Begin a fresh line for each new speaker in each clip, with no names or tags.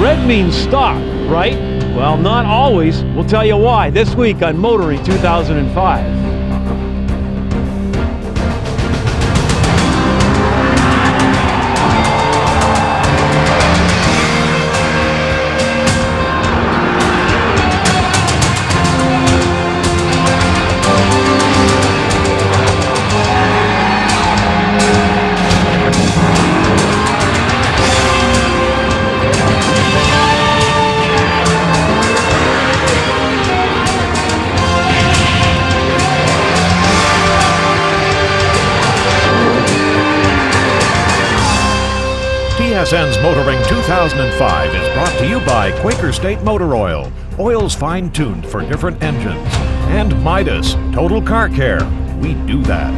Red means stop, right? Well, not always. We'll tell you why this week on Motoring 2005.
TSN's Motoring 2005 is brought to you by Quaker State Motor Oil, oils fine-tuned for different engines, and Midas, Total Car Care. We do that.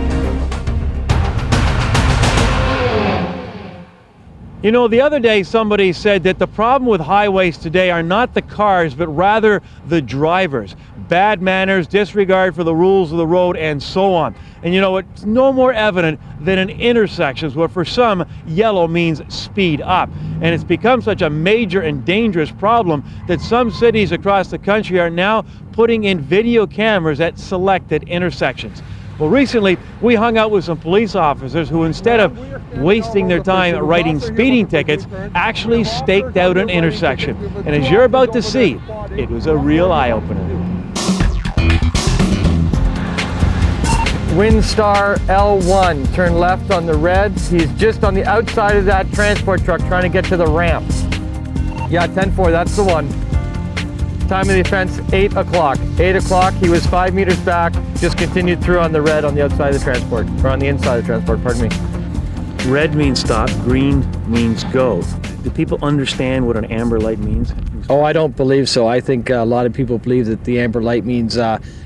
You know, the other day somebody said that the problem with highways today are not the cars, but rather the drivers. Bad manners, disregard for the rules of the road, and so on. And you know, it's no more evident than in intersections where for some, yellow means speed up. And it's become such a major and dangerous problem that some cities across the country are now putting in video cameras at selected intersections. Well, recently, we hung out with some police officers who, instead of wasting their time writing speeding tickets, actually staked out an intersection. And as you're about to see, it was a real eye-opener.
Windstar L1, turn left on the red. He's just on the outside of that transport truck trying to get to the ramp. Yeah, 10-4, that's the one. Time of the offense, 8 o'clock. 8 o'clock, he was 5 meters back, just continued through on the red on the outside of the transport, or on the inside of the transport, pardon me.
Red means stop, green means go. Do people understand what an amber light means?
Oh, I don't believe so. I think a lot of people believe that the amber light means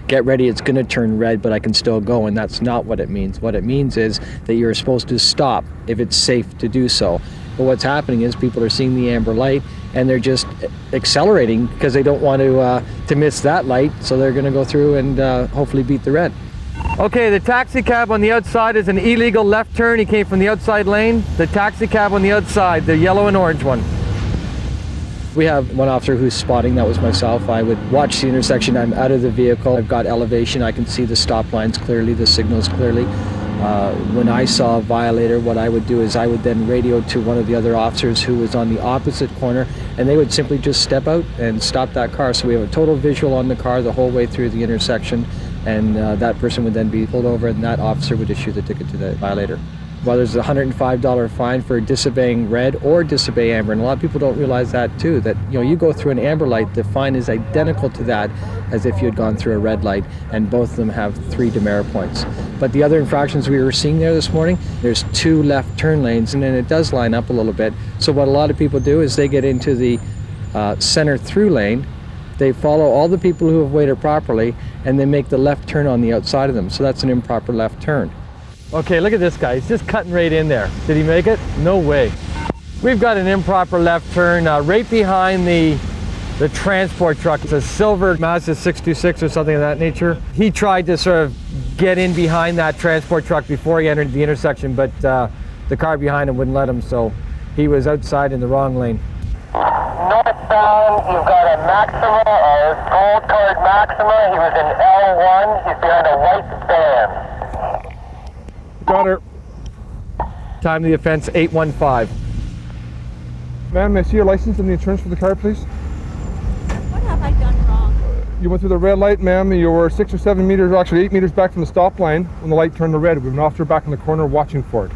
get ready, it's going to turn red, but I can still go, and that's not what it means. What it means is that you're supposed to stop if it's safe to do so. But what's happening is people are seeing the amber light and they're just accelerating because they don't want to miss that light, so they're going to go through and hopefully beat the red. Okay, the taxi cab on the outside is an illegal left turn. He came from the outside lane. The taxi cab on the outside, the yellow and orange one. We have one officer who's spotting, that was myself. I would watch the intersection, I'm out of the vehicle, I've got elevation, I can see the stop lines clearly, the signals clearly. When I saw a violator, what I would do is I would then radio to one of the other officers who was on the opposite corner, and they would simply just step out and stop that car. So we have a total visual on the car the whole way through the intersection, and that person would then be pulled over, and that officer would issue the ticket to the violator. Well, there's a $105 fine for disobeying red or disobey amber, and a lot of people don't realize that too, that you go through an amber light, the fine is identical to that as if you had gone through a red light, and both of them have 3 demerit points. But the other infractions we were seeing there this morning, there's 2 left turn lanes, and then it does line up a little bit. So what a lot of people do is they get into the center through lane, they follow all the people who have waited properly, and they make the left turn on the outside of them. So that's an improper left turn. Okay, look at this guy. He's just cutting right in there. Did he make it? No way. We've got an improper left turn right behind the transport truck. It's a silver Mazda 626 or something of that nature. He tried to sort of get in behind that transport truck before he entered the intersection, but the car behind him wouldn't let him, so he was outside in the wrong lane.
Northbound, you've got a Maxima, a gold card Maxima. He was in L1. He's behind a white van.
Got her. Time of the offense, 8:15.
Ma'am, may I see your license and the insurance for the car, please?
What have I done wrong?
You went through the red light, ma'am. You were 6 or 7 meters, or actually 8 meters back from the stop line when the light turned to red. We have an officer back in the corner watching for it.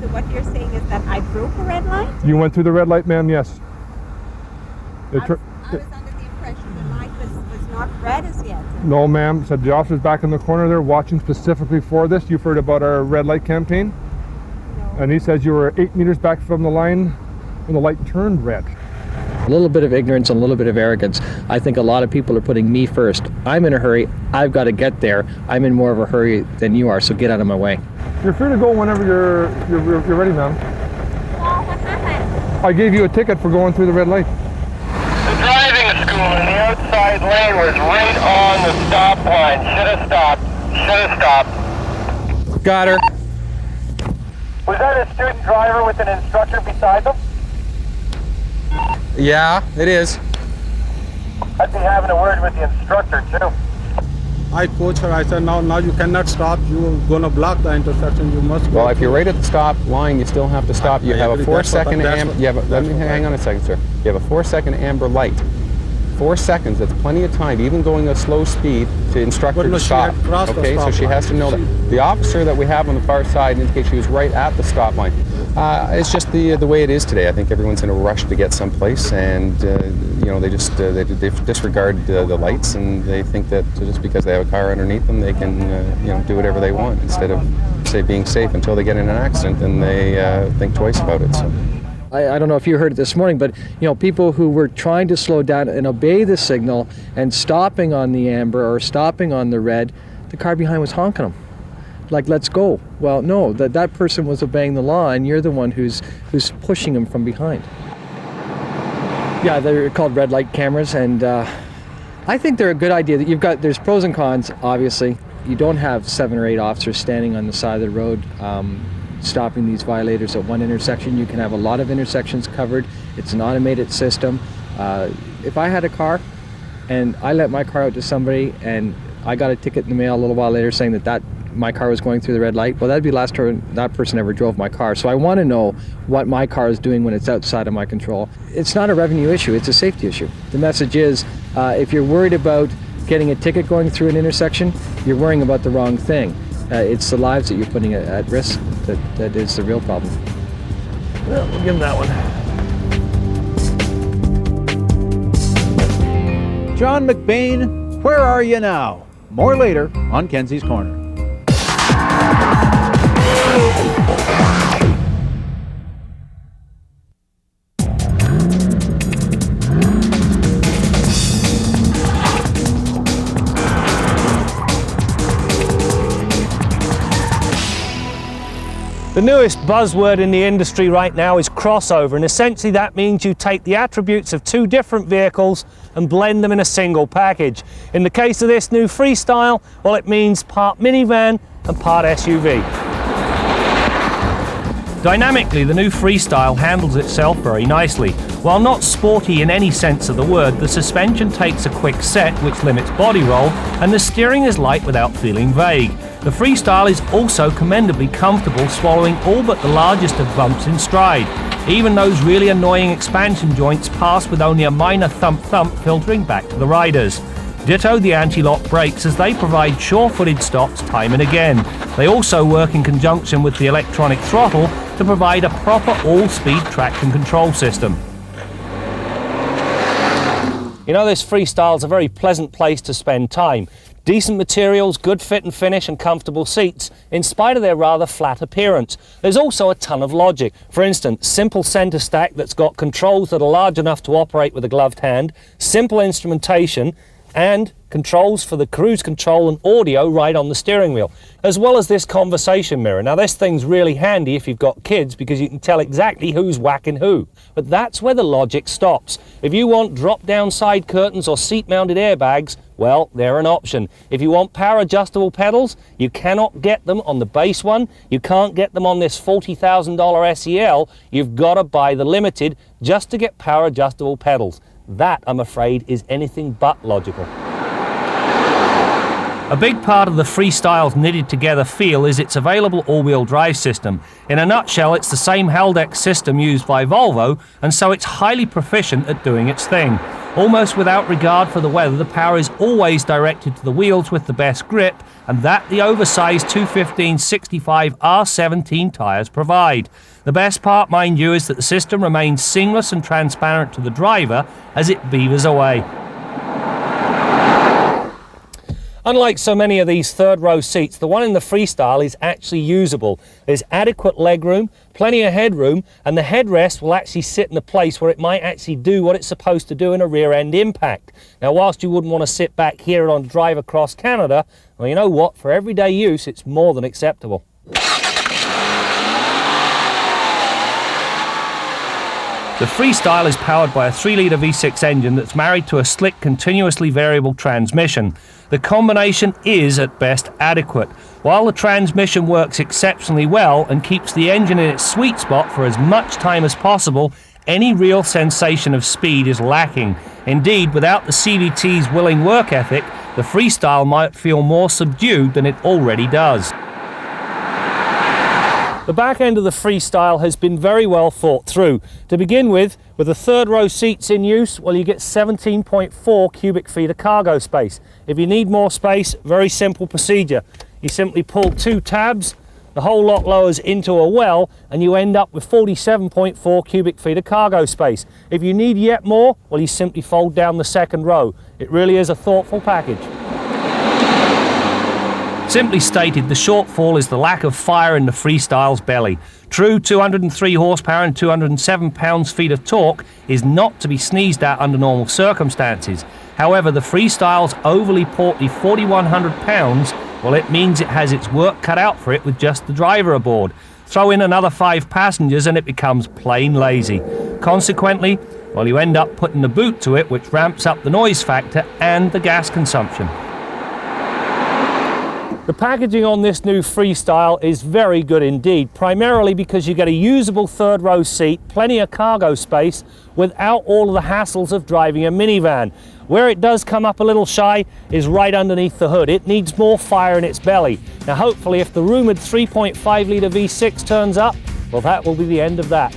So what you're saying is that I broke a red light?
You went through the red light, ma'am, yes.
I was under the impression the light was not red as yet.
No, ma'am. Said the officer's back in the corner there watching specifically for this. You've heard about our red light campaign?
No.
And he says you were 8 meters back from the line when the light turned red.
A little bit of ignorance and a little bit of arrogance. I think a lot of people are putting me first. I'm in a hurry. I've got to get there. I'm in more of a hurry than you are, so get out of my way.
You're free to go whenever you're ready, ma'am.
Oh, what happened?
I gave you a ticket for going through the red light.
The driving school in the outside lane was right on the stop line. Should have stopped. Should have stopped.
Got her.
Was that a student driver with an instructor beside them?
Yeah, it is.
I'd be having a word with the instructor too.
I coach her, I said, now you cannot stop, you're gonna block the intersection, you must go.
Well, if you're right at the stop line, you still have to stop. You have a 4-second amber, hang on a second, sir. You have a 4-second amber light. 4 seconds, that's plenty of time, even going at slow speed, to instruct her to stop. Okay, so she has to know that. The officer that we have on the far side indicates she was right at the stop line. It's just the way it is today. I think everyone's in a rush to get someplace, and you know, they just they disregard the lights, and they think that just because they have a car underneath them, they can you know, do whatever they want instead of, say, being safe until they get in an accident, and they think twice about it. So.
I don't know if you heard it this morning, but you know, people who were trying to slow down and obey the signal and stopping on the amber or stopping on the red, the car behind was honking them. Like, let's go. Well, no, that person was obeying the law, and you're the one who's pushing them from behind. Yeah, they're called red light cameras, and I think they're a good idea. That there's pros and cons, obviously. You don't have 7 or 8 officers standing on the side of the road stopping these violators at one intersection. You can have a lot of intersections covered. It's an automated system. If I had a car and I let my car out to somebody and I got a ticket in the mail a little while later saying that my car was going through the red light, well, that'd be the last time that person ever drove my car. So I want to know what my car is doing when it's outside of my control. It's not a revenue issue, it's a safety issue. The message is, if you're worried about getting a ticket going through an intersection, you're worrying about the wrong thing. It's the lives that you're putting at risk that is the real problem.
Well, we'll give him that one.
John McBain, where are you now? More later on Kenzie's Corner.
The newest buzzword in the industry right now is crossover, and essentially that means you take the attributes of 2 different vehicles and blend them in a single package. In the case of this new Freestyle, well, it means part minivan and part SUV. Dynamically, the new Freestyle handles itself very nicely. While not sporty in any sense of the word, the suspension takes a quick set which limits body roll, and the steering is light without feeling vague. The Freestyle is also commendably comfortable, swallowing all but the largest of bumps in stride. Even those really annoying expansion joints pass with only a minor thump-thump filtering back to the riders. Ditto the anti-lock brakes, as they provide sure-footed stops time and again. They also work in conjunction with the electronic throttle to provide a proper all-speed traction control system. You know, this Freestyle is a very pleasant place to spend time. Decent materials, good fit and finish, and comfortable seats, in spite of their rather flat appearance. There's also a ton of logic. For instance, simple center stack that's got controls that are large enough to operate with a gloved hand, simple instrumentation, and controls for the cruise control and audio right on the steering wheel, as well as this conversation mirror. Now, this thing's really handy if you've got kids, because you can tell exactly who's whacking who. But that's where the logic stops. If you want drop-down side curtains or seat-mounted airbags, well, they're an option. If you want power adjustable pedals, you cannot get them on the base one. You can't get them on this $40,000 SEL. You've got to buy the Limited just to get power adjustable pedals. That, I'm afraid, is anything but logical. A big part of the Freestyle's knitted together feel is its available all-wheel drive system. In a nutshell, it's the same Haldex system used by Volvo, and so it's highly proficient at doing its thing. Almost without regard for the weather, the power is always directed to the wheels with the best grip, and that the oversized 215/65 R17 tyres provide. The best part, mind you, is that the system remains seamless and transparent to the driver as it beavers away. Unlike so many of these third-row seats, the one in the Freestyle is actually usable. There's adequate legroom, plenty of headroom, and the headrest will actually sit in a place where it might actually do what it's supposed to do in a rear-end impact. Now, whilst you wouldn't want to sit back here on drive across Canada, well, you know what? For everyday use, it's more than acceptable. The Freestyle is powered by a 3-litre V6 engine that's married to a slick, continuously variable transmission. The combination is, at best, adequate. While the transmission works exceptionally well and keeps the engine in its sweet spot for as much time as possible, any real sensation of speed is lacking. Indeed, without the CVT's willing work ethic, the Freestyle might feel more subdued than it already does. The back end of the Freestyle has been very well thought through. To begin with the third row seats in use, well, you get 17.4 cubic feet of cargo space. If you need more space, very simple procedure. You simply pull two tabs, the whole lot lowers into a well, and you end up with 47.4 cubic feet of cargo space. If you need yet more, well, you simply fold down the second row. It really is a thoughtful package. Simply stated, the shortfall is the lack of fire in the Freestyle's belly. True 203 horsepower and 207 pounds-feet of torque is not to be sneezed at under normal circumstances. However, the Freestyle's overly portly 4,100 pounds, well, it means it has its work cut out for it with just the driver aboard. Throw in another 5 passengers and it becomes plain lazy. Consequently, well, you end up putting the boot to it, which ramps up the noise factor and the gas consumption. The packaging on this new Freestyle is very good indeed, primarily because you get a usable third row seat, plenty of cargo space, without all of the hassles of driving a minivan. Where it does come up a little shy is right underneath the hood. It needs more fire in its belly. Now hopefully if the rumoured 3.5 litre V6 turns up, well, that will be the end of that.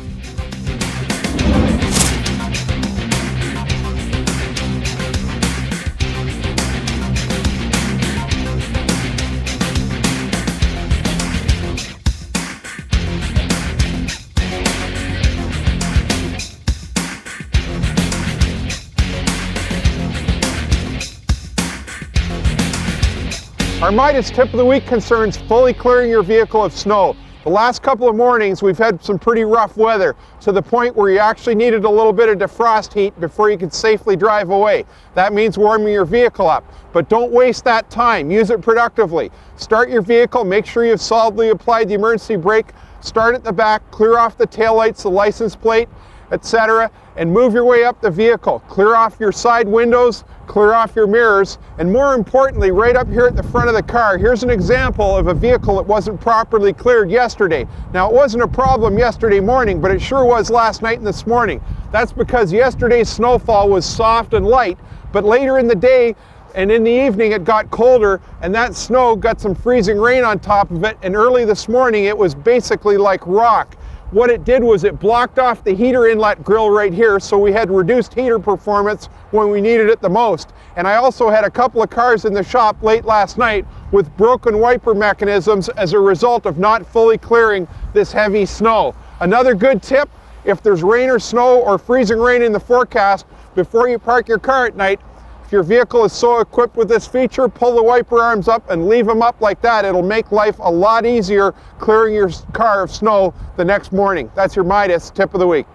Our Midas tip of the week concerns fully clearing your vehicle of snow. The last couple of mornings we've had some pretty rough weather, to the point where you actually needed a little bit of defrost heat before you could safely drive away. That means warming your vehicle up. But don't waste that time, use it productively. Start your vehicle, make sure you've solidly applied the emergency brake, start at the back, clear off the taillights, the license plate, etc., and move your way up the vehicle. Clear off your side windows, clear off your mirrors, and more importantly, right up here at the front of the car, here's an example of a vehicle that wasn't properly cleared yesterday. Now, it wasn't a problem yesterday morning, but it sure was last night and this morning. That's because yesterday's snowfall was soft and light, but later in the day and in the evening it got colder, and that snow got some freezing rain on top of it, and early this morning it was basically like rock. What it did was it blocked off the heater inlet grill right here, so we had reduced heater performance when we needed it the most. And I also had a couple of cars in the shop late last night with broken wiper mechanisms as a result of not fully clearing this heavy snow. Another good tip, if there's rain or snow or freezing rain in the forecast, before you park your car at night, if your vehicle is so equipped with this feature, pull the wiper arms up and leave them up like that. It'll make life a lot easier clearing your car of snow the next morning. That's your Midas tip of the week.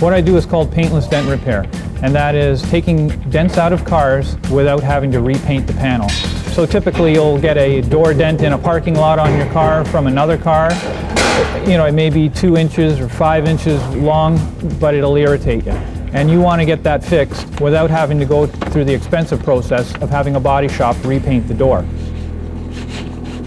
What I do is called paintless dent repair, and that is taking dents out of cars without having to repaint the panel. So typically you'll get a door dent in a parking lot on your car from another car. You know, it may be 2 inches or 5 inches long, but it'll irritate you. And you want to get that fixed without having to go through the expensive process of having a body shop repaint the door.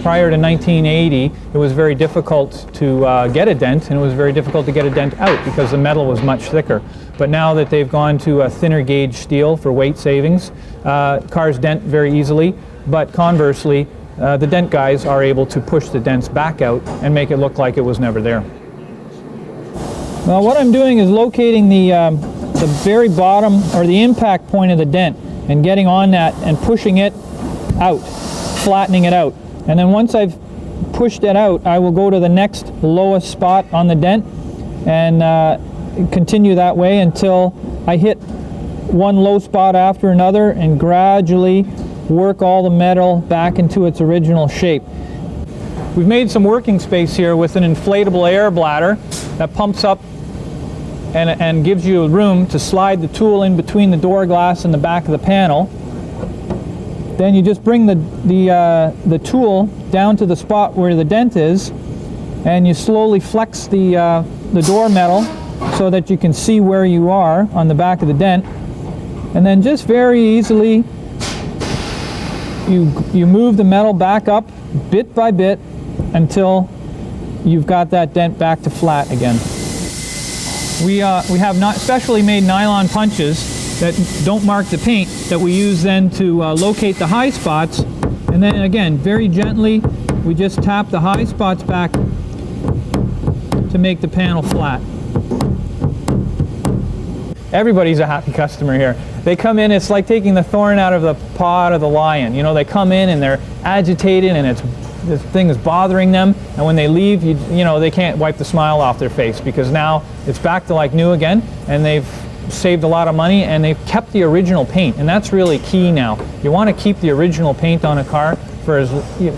Prior to 1980, it was very difficult to get a dent, and it was very difficult to get a dent out because the metal was much thicker. But now that they've gone to a thinner gauge steel for weight savings, cars dent very easily, but conversely, the dent guys are able to push the dents back out and make it look like it was never there. Well, what I'm doing is locating the very bottom, or the impact point of the dent, and getting on that and pushing it out, flattening it out. And then once I've pushed it out, I will go to the next lowest spot on the dent and continue that way until I hit one low spot after another and gradually work all the metal back into its original shape. We've made some working space here with an inflatable air bladder that pumps up and gives you room to slide the tool in between the door glass and the back of the panel. then you just bring the tool down to the spot where the dent is, and you slowly flex the door metal so that you can see where you are on the back of the dent. And then just very easily, you move the metal back up bit by bit until you've got that dent back to flat again. We have not specially made nylon punches that don't mark the paint that we use then to locate the high spots. And then again, very gently, we just tap the high spots back to make the panel flat. Everybody's a happy customer here. They come in, it's like taking the thorn out of the paw of the lion. You know, they come in and they're agitated and this thing is bothering them, and when they leave, you know, they can't wipe the smile off their face because now it's back to like new again, and they've saved a lot of money and they've kept the original paint, and that's really key now. You want to keep the original paint on a car for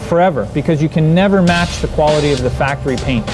forever because you can never match the quality of the factory paint.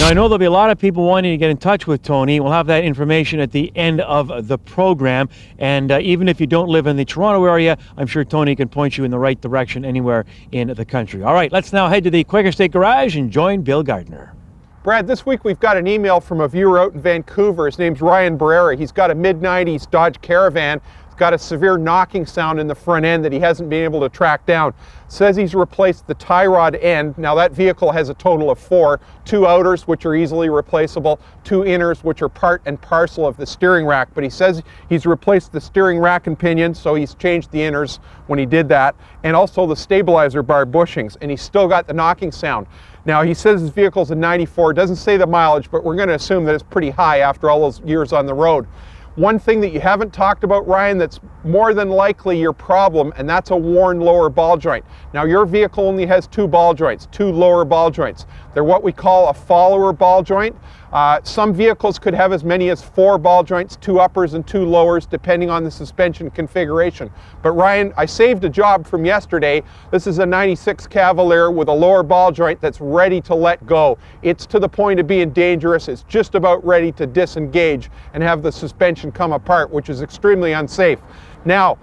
Now, I know there'll be a lot of people wanting to get in touch with Tony. We'll have that information at the end of the program. And even if you don't live in the Toronto area, I'm sure Tony can point you in the right direction anywhere in the country. All right, let's now head to the Quaker State Garage and join Bill Gardner.
Brad, this week we've got an email from a viewer out in Vancouver. His name's Ryan Barrera. He's got a mid-90s Dodge Caravan. It's got a severe knocking sound in the front end that he hasn't been able to track down. Says he's replaced the tie rod end. Now that vehicle has a total of 4, 2 outers which are easily replaceable, 2 inners which are part and parcel of the steering rack, but he says he's replaced the steering rack and pinion, so he's changed the inners when he did that, and also the stabilizer bar bushings, and he's still got the knocking sound. Now he says his vehicle's a 94, doesn't say the mileage, but we're going to assume that it's pretty high after all those years on the road. One thing that you haven't talked about, Ryan, that's more than likely your problem, and that's a worn lower ball joint. Now your vehicle only has 2 ball joints, 2 lower ball joints. They're what we call a follower ball joint. Some vehicles could have as many as 4 ball joints, 2 uppers and 2 lowers, depending on the suspension configuration. But Ryan, I saved a job from yesterday. This is a 96 Cavalier with a lower ball joint that's ready to let go. It's to the point of being dangerous. It's just about ready to disengage and have the suspension come apart, which is extremely unsafe. Now,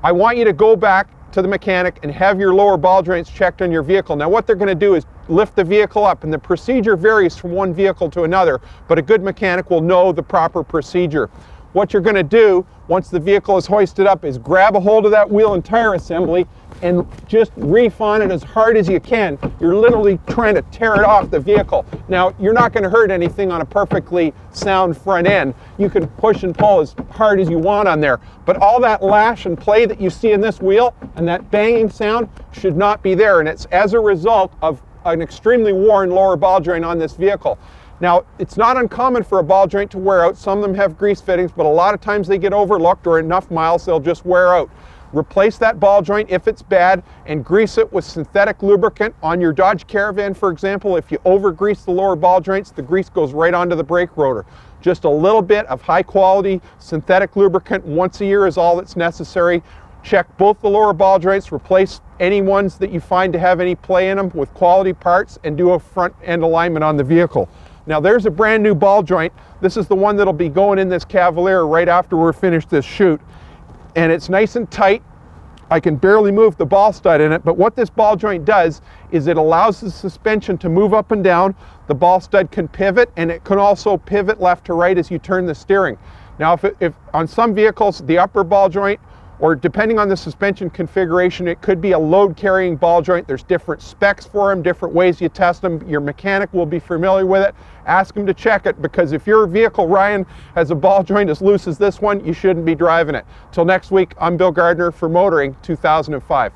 I want you to go back to the mechanic and have your lower ball joints checked on your vehicle. Now what they're going to do is lift the vehicle up, and the procedure varies from one vehicle to another, but a good mechanic will know the proper procedure. What you're going to do once the vehicle is hoisted up is grab a hold of that wheel and tire assembly and just reef on it as hard as you can. You're literally trying to tear it off the vehicle. Now, you're not going to hurt anything on a perfectly sound front end. You can push and pull as hard as you want on there, but all that lash and play that you see in this wheel and that banging sound should not be there, and it's as a result of an extremely worn lower ball joint on this vehicle. Now, it's not uncommon for a ball joint to wear out. Some of them have grease fittings, but a lot of times they get overlooked, or enough miles they'll just wear out. Replace that ball joint if it's bad and grease it with synthetic lubricant. On your Dodge Caravan, for example, if you over grease the lower ball joints, the grease goes right onto the brake rotor. Just a little bit of high quality synthetic lubricant once a year is all that's necessary. Check both the lower ball joints, replace any ones that you find to have any play in them with quality parts, and do a front end alignment on the vehicle. Now there's a brand new ball joint. This is the one that'll be going in this Cavalier right after we're finished this shoot. And it's nice and tight. I can barely move the ball stud in it, but what this ball joint does is it allows the suspension to move up and down. The ball stud can pivot, and it can also pivot left to right as you turn the steering. Now if on some vehicles the upper ball joint, or depending on the suspension configuration, it could be a load carrying ball joint. There's different specs for them, different ways you test them. Your mechanic will be familiar with it. Ask him to check it, because if your vehicle, Ryan, has a ball joint as loose as this one, you shouldn't be driving it. Till next week, I'm Bill Gardner for Motoring 2005.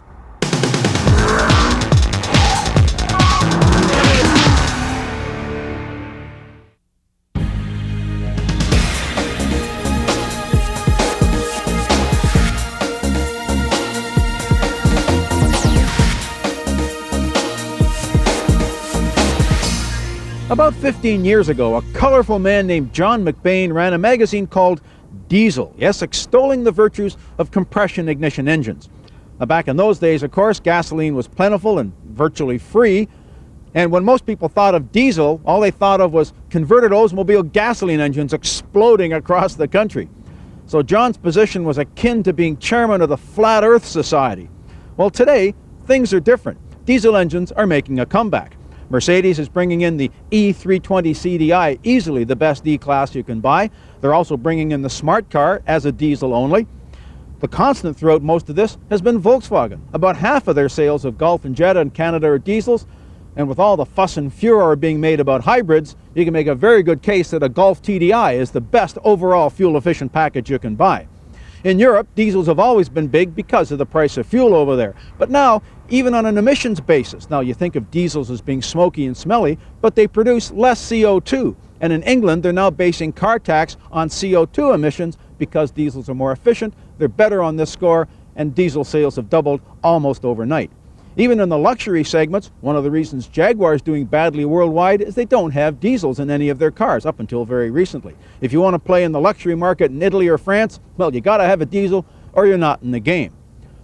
About 15 years ago, a colorful man named John McBain ran a magazine called Diesel, yes, extolling the virtues of compression ignition engines. Now, back in those days, of course, gasoline was plentiful and virtually free, and when most people thought of diesel, all they thought of was converted Oldsmobile gasoline engines exploding across the country. so John's position was akin to being chairman of the Flat Earth Society. Well, today, things are different. Diesel engines are making a comeback. Mercedes is bringing in the E320 CDI, easily the best E-Class you can buy. They're also bringing in the Smart Car as a diesel only. The constant throughout most of this has been Volkswagen. About half of their sales of Golf and Jetta in Canada are diesels, and with all the fuss and furor being made about hybrids, you can make a very good case that a Golf TDI is the best overall fuel-efficient package you can buy. In Europe, diesels have always been big because of the price of fuel over there. But now, even on an emissions basis, now you think of diesels as being smoky and smelly, but they produce less CO2. And in England, they're now basing car tax on CO2 emissions because diesels are more efficient, they're better on this score, and diesel sales have doubled almost overnight. Even in the luxury segments, one of the reasons Jaguar is doing badly worldwide is they don't have diesels in any of their cars, up until very recently. If you want to play in the luxury market in Italy or France, well, you got to have a diesel or you're not in the game.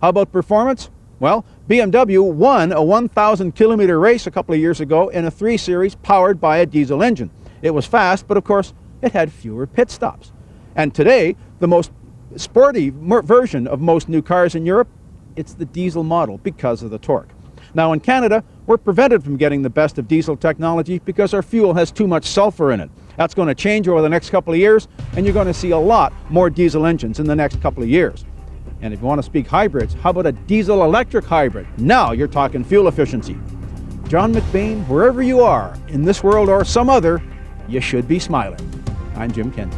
How about performance? Well, BMW won a 1,000 kilometer race a couple of years ago in a 3 Series powered by a diesel engine. It was fast, but of course, it had fewer pit stops. And today, the most sporty version of most new cars in Europe, it's the diesel model because of the torque. Now in Canada, we're prevented from getting the best of diesel technology because our fuel has too much sulfur in it. That's going to change over the next couple of years, and you're going to see a lot more diesel engines in the next couple of years. And if you want to speak hybrids, how about a diesel-electric hybrid? Now you're talking fuel efficiency. John McBain, wherever you are, in this world or some other, you should be smiling. I'm Jim Kent.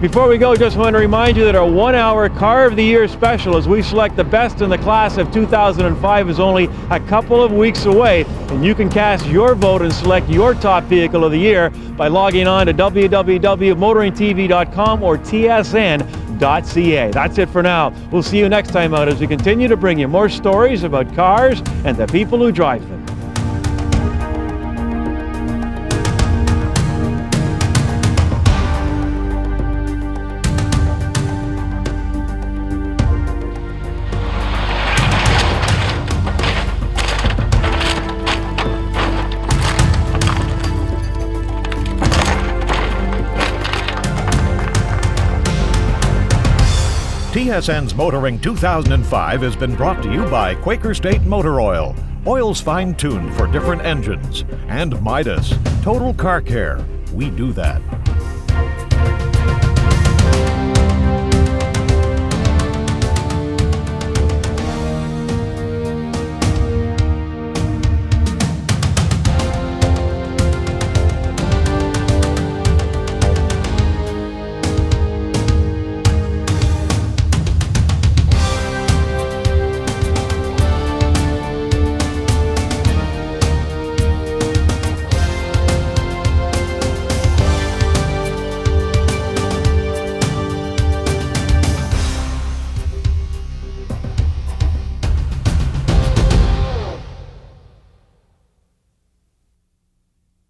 Before we go, just want to remind you that our 1-hour Car of the Year special, as we select the best in the class of 2005, is only a couple of weeks away, and you can cast your vote and select your top vehicle of the year by logging on to www.motoringtv.com or tsn.ca. That's it for now. We'll see you next time out as we continue to bring you more stories about cars and the people who drive them.
TSN's Motoring 2005 has been brought to you by Quaker State Motor Oil, oils fine-tuned for different engines, and Midas, Total Car Care. We do that.